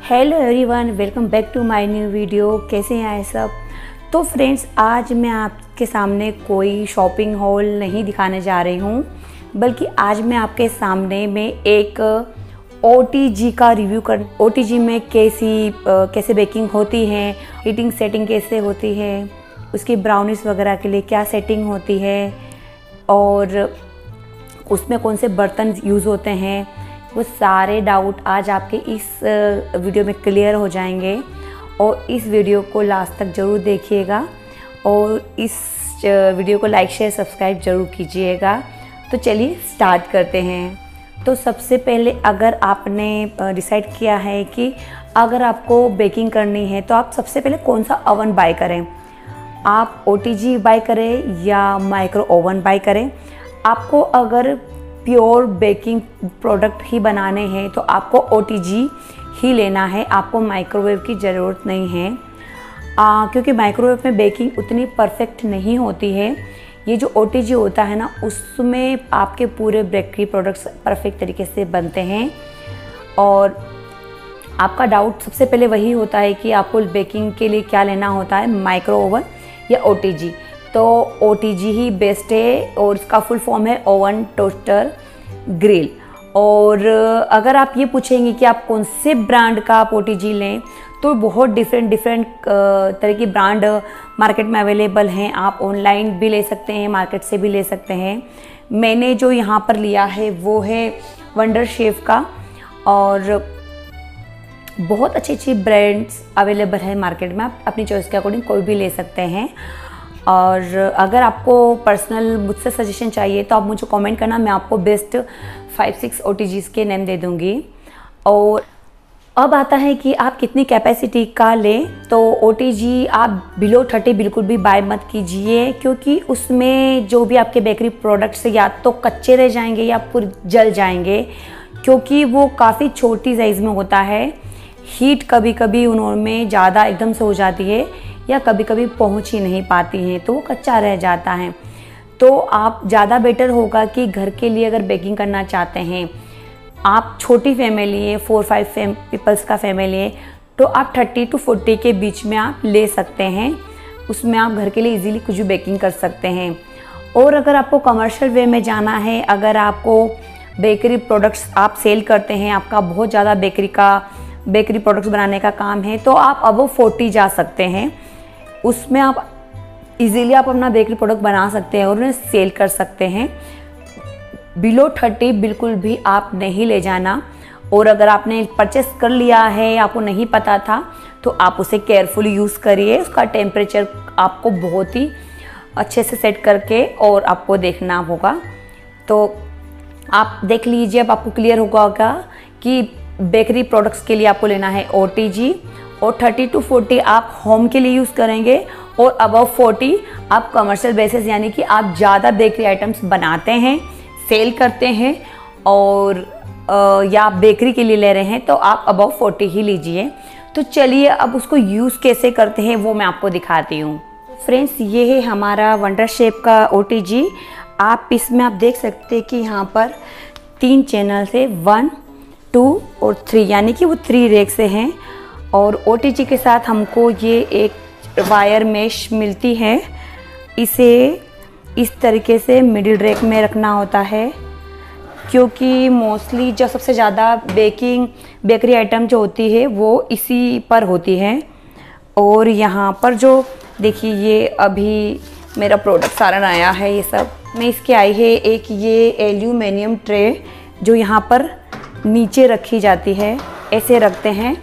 Hello everyone, welcome back to my new video. कैसे हैं सब? तो फ्रेंड्स, आज मैं आपके सामने कोई शॉपिंग हॉल नहीं दिखाने जा रही हूँ, बल्कि आज मैं आपके सामने में एक OTG का रिव्यू कर OTG में कैसे बेकिंग होती है, हीटिंग सेटिंग कैसे होती है, उसकी ब्राउनीज वगैरह के लिए क्या सेटिंग होती है और उसमें कौन से बर्तन यूज़ होते हैं, वो सारे डाउट आज आपके इस वीडियो में क्लियर हो जाएंगे। और इस वीडियो को लास्ट तक ज़रूर देखिएगा और इस वीडियो को लाइक शेयर सब्सक्राइब ज़रूर कीजिएगा। तो चलिए स्टार्ट करते हैं। तो सबसे पहले अगर आपने डिसाइड किया है कि अगर आपको बेकिंग करनी है तो आप सबसे पहले कौन सा ओवन बाय करें, आप OTG बाय करें या माइक्रो ओवन बाय करें। आपको अगर प्योर बेकिंग प्रोडक्ट ही बनाने हैं तो आपको OTG ही लेना है, आपको माइक्रोवेव की ज़रूरत नहीं है, क्योंकि माइक्रोवेव में बेकिंग उतनी परफेक्ट नहीं होती है। ये जो OTG होता है ना, उसमें आपके पूरे बेकरी प्रोडक्ट्स परफेक्ट तरीके से बनते हैं। और आपका डाउट सबसे पहले वही होता है कि आपको बेकिंग के लिए क्या लेना होता है, माइक्रो ओवन या OTG। तो OTG ही बेस्ट है और इसका फुल फॉर्म है ओवन टोस्टर ग्रिल। और अगर आप ये पूछेंगे कि आप कौन से ब्रांड का आप OTG लें, तो बहुत डिफरेंट तरह की ब्रांड मार्केट में अवेलेबल हैं। आप ऑनलाइन भी ले सकते हैं, मार्केट से भी ले सकते हैं। मैंने जो यहाँ पर लिया है वो है वंडर शेफ का, और बहुत अच्छी ब्रांड्स अवेलेबल है मार्केट में। आप अपनी चॉइस के अकॉर्डिंग कोई भी ले सकते हैं। और अगर आपको पर्सनल मुझसे सजेशन चाहिए तो आप मुझे कमेंट करना, मैं आपको बेस्ट 5-6 OTGs के नेम दे दूँगी। और अब आता है कि आप कितनी कैपेसिटी का लें। तो OTG आप बिलो 30 बिल्कुल भी बाय मत कीजिए, क्योंकि उसमें जो भी आपके बेकरी प्रोडक्ट्स या तो कच्चे रह जाएंगे या पूरे जल जाएंगे, क्योंकि वो काफ़ी छोटी साइज़ में होता है। हीट कभी कभी उनमें ज़्यादा एकदम से हो जाती है या कभी कभी पहुंच ही नहीं पाती हैं, तो वो कच्चा रह जाता है। तो आप ज़्यादा बेटर होगा कि घर के लिए अगर बेकिंग करना चाहते हैं, आप छोटी फैमिली है, 4-5 पीपल्स का फैमिली है, तो आप 30 to 40 के बीच में आप ले सकते हैं। उसमें आप घर के लिए इजीली कुछ भी बेकिंग कर सकते हैं। और अगर आपको कमर्शियल वे में जाना है, अगर आपको बेकरी प्रोडक्ट्स आप सेल करते हैं, आपका बहुत ज़्यादा बेकरी प्रोडक्ट्स बनाने का काम है, तो आप अबव 40 जा सकते हैं। उसमें आप इजीली आप अपना बेकरी प्रोडक्ट बना सकते हैं और उन्हें सेल कर सकते हैं। बिलो 30 बिल्कुल भी आप नहीं ले जाना। और अगर आपने परचेस कर लिया है, आपको नहीं पता था, तो आप उसे केयरफुली यूज़ करिए। उसका टेम्परेचर आपको बहुत ही अच्छे से सेट करके और आपको देखना होगा। तो आप देख लीजिए, अब आपको क्लियर होगा कि बेकरी प्रोडक्ट्स के लिए आपको लेना है OTG, और 30 to 40 आप होम के लिए यूज़ करेंगे, और अबव 40 आप कमर्शियल बेसिस, यानी कि आप ज़्यादा बेकरी आइटम्स बनाते हैं, सेल करते हैं, और या आप बेकरी के लिए ले रहे हैं, तो आप अबव 40 ही लीजिए। तो चलिए अब उसको यूज़ कैसे करते हैं वो मैं आपको दिखाती हूँ। फ्रेंड्स, ये है हमारा वंडर शेप का OTG। आप इसमें आप देख सकते हैं कि यहाँ पर 3 चैनल से 1, 2 और 3, यानी कि वो 3 रेक से हैं। और OTG के साथ हमको ये एक वायर मेश मिलती है। इसे इस तरीके से मिडिल रेक में रखना होता है, क्योंकि मोस्टली जो सबसे ज़्यादा बेकरी आइटम जो होती है वो इसी पर होती है। और यहाँ पर जो देखिए, ये अभी मेरा प्रोडक्ट सारा आया है, ये सब में इसके आई है एक ये एल्यूमिनियम ट्रे, जो यहाँ पर नीचे रखी जाती है, ऐसे रखते हैं।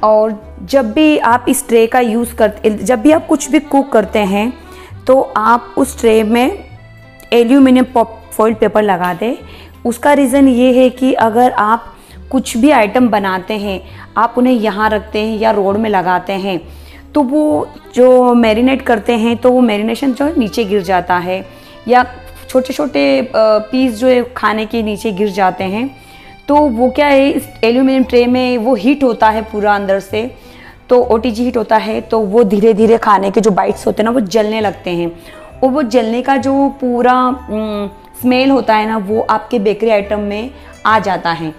और जब भी आप इस ट्रे का यूज़ करते, जब भी आप कुछ भी कुक करते हैं, तो आप उस ट्रे में एल्यूमिनियम फॉइल पेपर लगा दें। उसका रीज़न ये है कि अगर आप कुछ भी आइटम बनाते हैं, आप उन्हें यहाँ रखते हैं या रोड में लगाते हैं, तो वो जो मैरिनेट करते हैं, तो वो मैरिनेशन जो है नीचे गिर जाता है, या छोटे छोटे पीस जो है खाने के नीचे गिर जाते हैं। तो वो क्या है, इस एल्यूमिनियम ट्रे में वो हीट होता है पूरा अंदर से, तो OTG हीट होता है, तो वो धीरे धीरे खाने के जो बाइट्स होते हैं ना, वो जलने लगते हैं। और वो जलने का जो पूरा स्मेल होता है ना, वो आपके बेकरी आइटम में आ जाता है।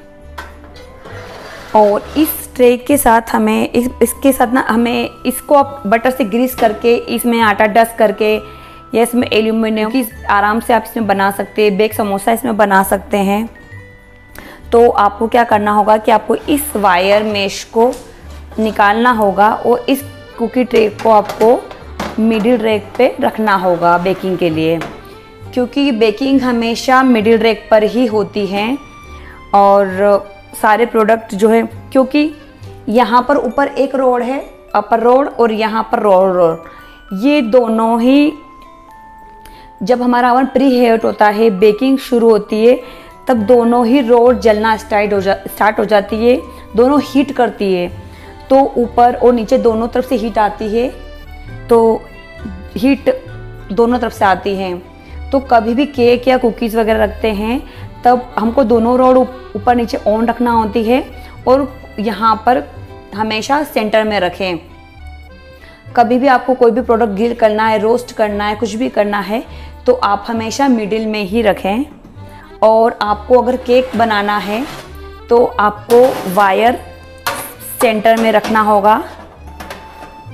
और इस ट्रे के साथ हमें इसके साथ ना हमें इसको आप बटर से ग्रीस करके इसमें आटा डस्ट करके या इसमें एल्यूमिनियम की आराम से आप इसमें बना सकते हैं, बेक समोसा इसमें बना सकते हैं। तो आपको क्या करना होगा कि आपको इस वायर मेश को निकालना होगा और इस कुकी ट्रे को आपको मिडिल रैक पे रखना होगा बेकिंग के लिए, क्योंकि बेकिंग हमेशा मिडिल रैक पर ही होती है। और सारे प्रोडक्ट जो है, क्योंकि यहाँ पर ऊपर एक रोड है अपर रोड और यहाँ पर रोड, ये दोनों ही जब हमारा ओवन प्री हीट होता है, बेकिंग शुरू होती है, तब दोनों ही रोड जलना स्टार्ट हो जाती है, दोनों हीट करती है। तो ऊपर और नीचे दोनों तरफ से हीट आती है, तो हीट दोनों तरफ से आती है। तो कभी भी केक या कुकीज़ वगैरह रखते हैं तब हमको दोनों रोड ऊपर नीचे ऑन रखना होती है और यहाँ पर हमेशा सेंटर में रखें। कभी भी आपको कोई भी प्रोडक्ट ग्रिल करना है, रोस्ट करना है, कुछ भी करना है तो आप हमेशा मिडिल में ही रखें। और आपको अगर केक बनाना है तो आपको वायर सेंटर में रखना होगा।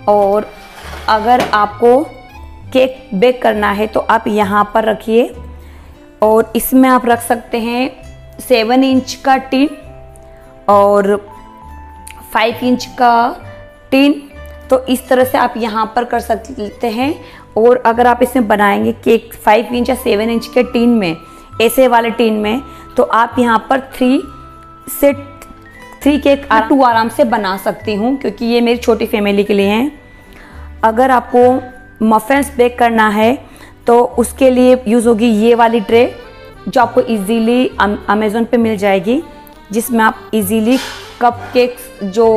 और अगर आपको केक बेक करना है तो आप यहाँ पर रखिए और इसमें आप रख सकते हैं 7 इंच का टिन और 5 इंच का टिन। तो इस तरह से आप यहाँ पर कर सकते हैं। और अगर आप इसमें बनाएंगे केक 5 इंच या 7 इंच के टिन में, ऐसे वाले टिन में, तो आप यहाँ पर 3 केक 2 आराम से बना सकती हूँ, क्योंकि ये मेरी छोटी फैमिली के लिए हैं। अगर आपको मफ़िन्स बेक करना है तो उसके लिए यूज़ होगी ये वाली ट्रे, जो आपको इजीली अमेज़न पे मिल जाएगी, जिसमें आप इजीली कप केक्स जो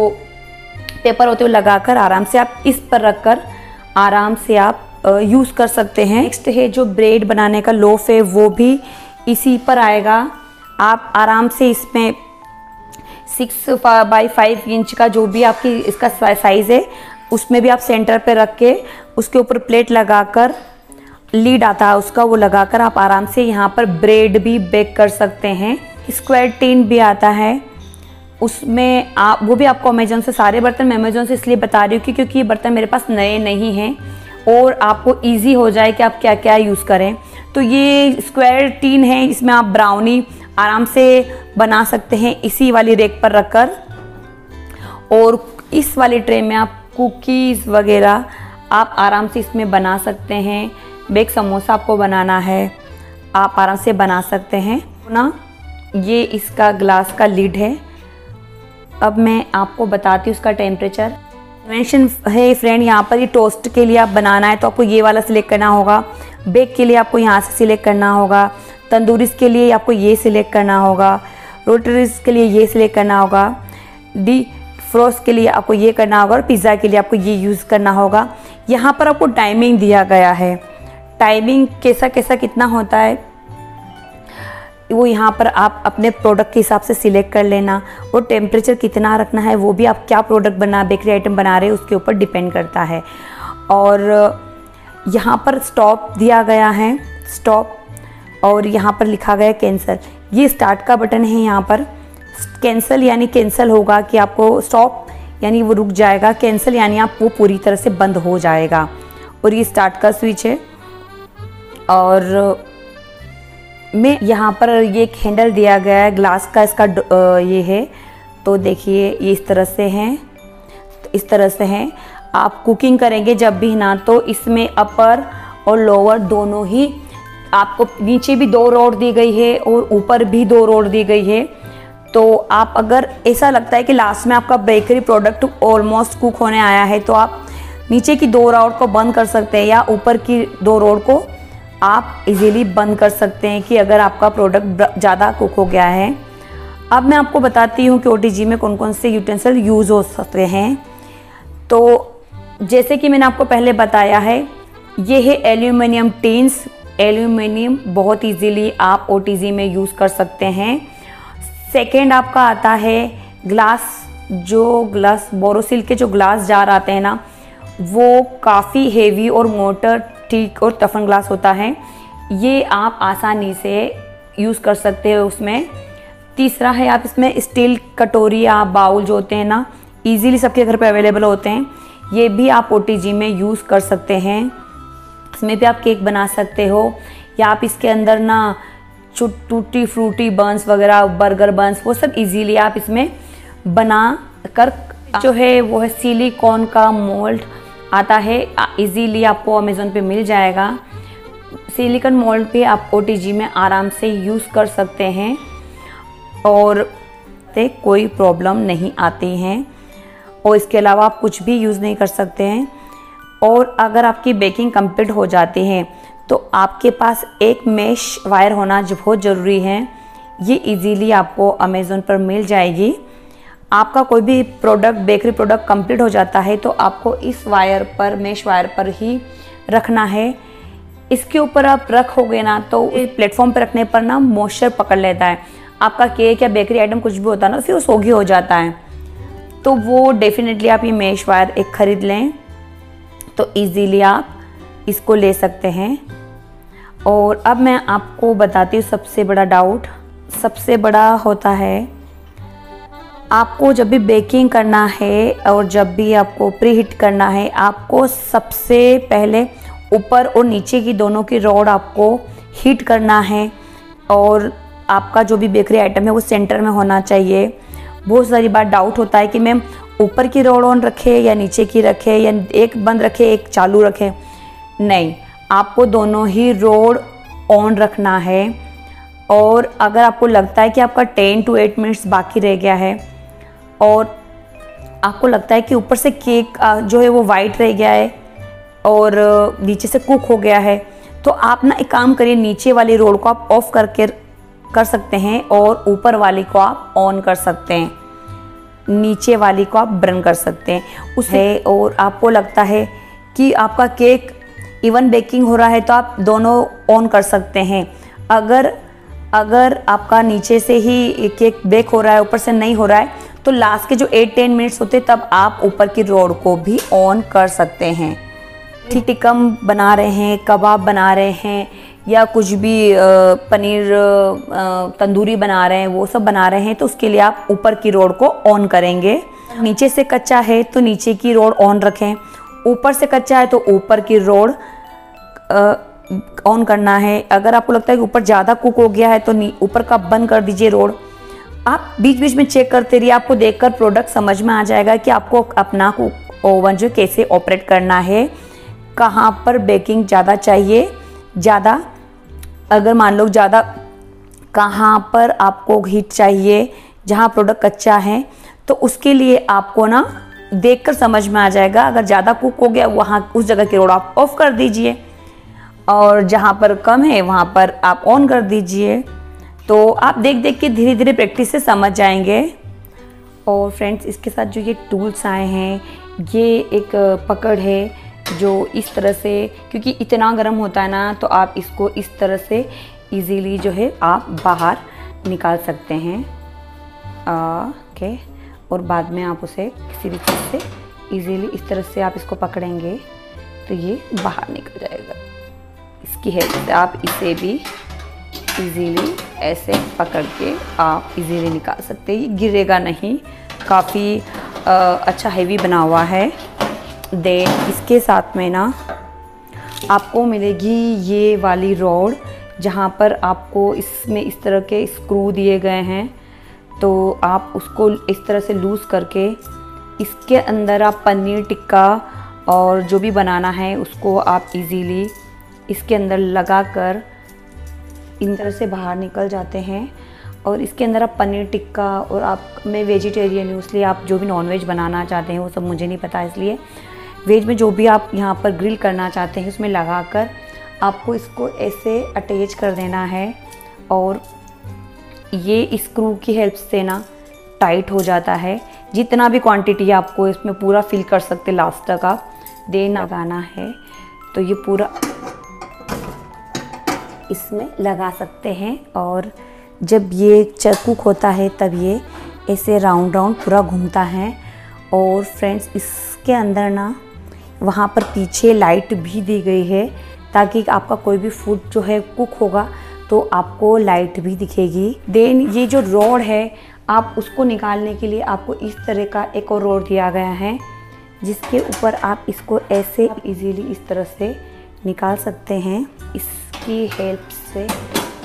पेपर होते हुए लगाकर आराम से आप इस पर रखकर आराम से आप यूज़ कर सकते हैं। नेक्स्ट है जो ब्रेड बनाने का लोफ है, वो भी इसी पर आएगा। आप आराम से इसमें 6 बाई 5 इंच का जो भी आपकी इसका साइज़ है, उसमें भी आप सेंटर पे रख के उसके ऊपर प्लेट लगाकर, लीड आता है उसका, वो लगाकर आप आराम से यहाँ पर ब्रेड भी बेक कर सकते हैं। स्क्वायर टिन भी आता है, उसमें आप वो भी आपको अमेज़न से, सारे बर्तन मैं अमेज़न से इसलिए बता रही हूँ क्योंकि ये बर्तन मेरे पास नए नहीं हैं और आपको इजी हो जाए कि आप क्या क्या यूज़ करें। तो ये स्क्वायर टिन है, इसमें आप ब्राउनी आराम से बना सकते हैं इसी वाली रेक पर रखकर। और इस वाली ट्रे में आप कुकीज़ वगैरह आप आराम से इसमें बना सकते हैं। बेक समोसा आपको बनाना है, आप आराम से बना सकते हैं ना। ये इसका ग्लास का लिड है। अब मैं आपको बताती हूँ उसका टेम्परेचर। मेंशन है फ्रेंड, यहाँ पर ये टोस्ट के लिए आप बनाना है तो आपको ये वाला सिलेक्ट करना होगा, बेक के लिए आपको यहाँ से सिलेक्ट करना होगा, तंदूरीज़ के लिए आपको ये सिलेक्ट करना होगा, रोटरीज़ के लिए ये सिलेक्ट करना होगा, डी फ्रोस्ट के लिए आपको ये करना होगा और पिज़्ज़ा के लिए आपको ये यूज़ करना होगा। यहाँ पर आपको टाइमिंग दिया गया है, टाइमिंग कैसा कैसा कितना होता है वो यहाँ पर आप अपने प्रोडक्ट के हिसाब से सिलेक्ट कर लेना। और टेम्परेचर कितना रखना है वो भी आप क्या प्रोडक्ट बेकरी आइटम बना रहे हैं उसके ऊपर डिपेंड करता है। और यहाँ पर स्टॉप दिया गया है, स्टॉप, और यहाँ पर लिखा गया कैंसिल। ये स्टार्ट का बटन है, यहाँ पर कैंसिल यानी कैंसिल होगा कि आपको स्टॉप यानी वो रुक जाएगा, कैंसिल यानी आप वो पूरी तरह से बंद हो जाएगा। और ये स्टार्ट का स्विच है। और मैं यहाँ पर ये एक हैंडल दिया गया है ग्लास का, इसका ये है, तो देखिए ये इस तरह से हैं, तो इस तरह से हैं। आप कुकिंग करेंगे जब भी ना, तो इसमें अपर और लोअर दोनों ही, आपको नीचे भी 2 रॉड दी गई है और ऊपर भी 2 रॉड दी गई है। तो आप अगर ऐसा लगता है कि लास्ट में आपका बेकरी प्रोडक्ट ऑलमोस्ट कुक होने आया है तो आप नीचे की 2 रॉड को बंद कर सकते हैं या ऊपर की 2 रॉड को आप इजीली बंद कर सकते हैं कि अगर आपका प्रोडक्ट ज़्यादा कुक हो गया है। अब मैं आपको बताती हूँ कि OTG में कौन कौन से यूटेंसिल यूज़ हो सकते हैं। तो जैसे कि मैंने आपको पहले बताया है, ये है एल्यूमिनियम टिन्स। एल्यूमिनियम बहुत इजीली आप OTG में यूज़ कर सकते हैं। सेकेंड आपका आता है ग्लास, जो ग्लास बोरोसिल के जो ग्लास जार आते हैं ना, वो काफ़ी हेवी और मोटर, ठीक और टफन ग्लास होता है, ये आप आसानी से यूज़ कर सकते हो उसमें। तीसरा है आप इसमें स्टील कटोरी या बाउल जो होते हैं ना, इजीली सबके घर पे अवेलेबल होते हैं। ये भी आप OTG में यूज़ कर सकते हैं। इसमें भी आप केक बना सकते हो, या आप इसके अंदर ना टूटी फ्रूटी बंस वगैरह, बर्गर बंस, वो सब इजीली आप इसमें बना कर, जो है वो है सिलिकॉन का मोल्ड आता है, इजीली आपको अमेज़न पे मिल जाएगा। सिलिकॉन मोल्ड पे आप OTG में आराम से यूज़ कर सकते हैं और कोई प्रॉब्लम नहीं आती हैं। और इसके अलावा आप कुछ भी यूज़ नहीं कर सकते हैं। और अगर आपकी बेकिंग कंप्लीट हो जाती है तो आपके पास एक मेश वायर होना जो बहुत ज़रूरी है। ये इजीली आपको अमेज़न पर मिल जाएगी। आपका कोई भी प्रोडक्ट, बेकरी प्रोडक्ट कंप्लीट हो जाता है तो आपको इस वायर पर, मेश वायर पर ही रखना है। इसके ऊपर आप रखोगे ना तो इस प्लेटफॉर्म पर रखने पर ना मॉइस्चर पकड़ लेता है। आपका केक या बेकरी आइटम कुछ भी होता है ना, फिर वो सोगी हो जाता है। तो वो डेफिनेटली आप ये मेश वायर एक ख़रीद लें तो इजीली आप इसको ले सकते हैं। और अब मैं आपको बताती हूँ सबसे बड़ा डाउट। सबसे बड़ा होता है, आपको जब भी बेकिंग करना है और जब भी आपको प्री हीट करना है, आपको सबसे पहले ऊपर और नीचे की दोनों की रॉड आपको हीट करना है। और आपका जो भी बेकरी आइटम है वो सेंटर में होना चाहिए। बहुत सारी बार डाउट होता है कि मैम ऊपर की रॉड ऑन रखे या नीचे की रखे, या एक बंद रखे एक चालू रखे। नहीं, आपको दोनों ही रॉड ऑन रखना है। और अगर आपको लगता है कि आपका 10 to 8 मिनट्स बाकी रह गया है और आपको लगता है कि ऊपर से केक जो है वो वाइट रह गया है और नीचे से कुक हो गया है, तो आप ना एक काम करिए, नीचे वाली रोड को आप ऑफ करके कर सकते हैं और ऊपर वाली को आप ऑन कर सकते हैं। नीचे वाली को आप बर्न कर सकते हैं उसे। और आपको लगता है कि आपका केक इवन बेकिंग हो रहा है तो आप दोनों ऑन कर सकते हैं। अगर आपका नीचे से ही केक बेक हो रहा है, ऊपर से नहीं हो रहा है, तो लास्ट के जो 8-10 मिनट्स होते हैं तब आप ऊपर की रॉड को भी ऑन कर सकते हैं। टिक्कम बना रहे हैं, कबाब बना रहे हैं, या कुछ भी पनीर तंदूरी बना रहे हैं, वो सब बना रहे हैं, तो उसके लिए आप ऊपर की रॉड को ऑन करेंगे। नीचे से कच्चा है तो नीचे की रॉड ऑन रखें, ऊपर से कच्चा है तो ऊपर की रॉड ऑन करना है। अगर आपको लगता है कि ऊपर ज़्यादा कुक हो गया है तो ऊपर का बंद कर दीजिए रॉड। आप बीच बीच में चेक करते रहिए, आपको देखकर प्रोडक्ट समझ में आ जाएगा कि आपको अपना ओवन जो कैसे ऑपरेट करना है, कहाँ पर बेकिंग ज़्यादा चाहिए, ज़्यादा अगर मान लो ज़्यादा कहाँ पर आपको हीट चाहिए, जहाँ प्रोडक्ट कच्चा है, तो उसके लिए आपको ना देखकर समझ में आ जाएगा। अगर ज़्यादा कुक हो गया वहाँ उस जगह की रॉड आप ऑफ कर दीजिए, और जहाँ पर कम है वहाँ पर आप ऑन कर दीजिए। तो आप देख देख के धीरे धीरे प्रैक्टिस से समझ जाएंगे। और फ्रेंड्स, इसके साथ जो ये टूल्स आए हैं, ये एक पकड़ है जो इस तरह से, क्योंकि इतना गर्म होता है ना, तो आप इसको इस तरह से इजीली जो है आप बाहर निकाल सकते हैं। ओके, और बाद में आप उसे किसी भी चीज़ से इजीली इस तरह से आप इसको पकड़ेंगे तो ये बाहर निकल जाएगा। इसकी हेल्प से आप इसे भी इजीली ऐसे पकड़ के आप इजीली निकाल सकते हैं। ये गिरेगा नहीं, काफ़ी अच्छा हेवी बना हुआ है। देन इसके साथ में ना आपको मिलेगी ये वाली रॉड, जहाँ पर आपको इसमें इस तरह के स्क्रू दिए गए हैं। तो आप उसको इस तरह से लूज़ करके इसके अंदर आप पनीर टिक्का और जो भी बनाना है उसको आप इजीली इसके अंदर लगाकर इन तरह से बाहर निकल जाते हैं। और इसके अंदर आप पनीर टिक्का, और आप, मैं वेजिटेरियन हूँ इसलिए आप जो भी नॉनवेज बनाना चाहते हैं वो सब मुझे नहीं पता, इसलिए वेज में जो भी आप यहाँ पर ग्रिल करना चाहते हैं उसमें लगाकर आपको इसको ऐसे अटैच कर देना है। और ये स्क्रू की हेल्प से ना टाइट हो जाता है। जितना भी क्वांटिटी आपको इसमें पूरा फिल कर सकते लास्ट तक आप देन लगाना है, तो ये पूरा इसमें लगा सकते हैं। और जब ये कुक होता है तब ये ऐसे राउंड राउंड पूरा घूमता है। और फ्रेंड्स, इसके अंदर ना वहाँ पर पीछे लाइट भी दी गई है, ताकि आपका कोई भी फूड जो है कुक होगा तो आपको लाइट भी दिखेगी। देन ये जो रॉड है आप उसको निकालने के लिए आपको इस तरह का एक और रोड दिया गया है, जिसके ऊपर आप इसको ऐसे इजीली इस तरह से निकाल सकते हैं। इसकी हेल्प से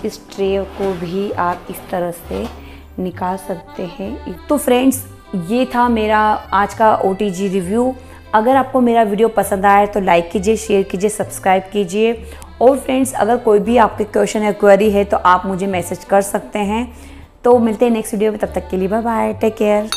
इस ट्रे को भी आप इस तरह से निकाल सकते हैं। तो फ्रेंड्स, ये था मेरा आज का OTG रिव्यू। अगर आपको मेरा वीडियो पसंद आया तो लाइक कीजिए, शेयर कीजिए, सब्सक्राइब कीजिए। और फ्रेंड्स, अगर कोई भी आपके क्वेश्चन या क्वेरी है तो आप मुझे मैसेज कर सकते हैं। तो मिलते हैं नेक्स्ट वीडियो में, तब तक के लिए बाय बाय, टेक केयर।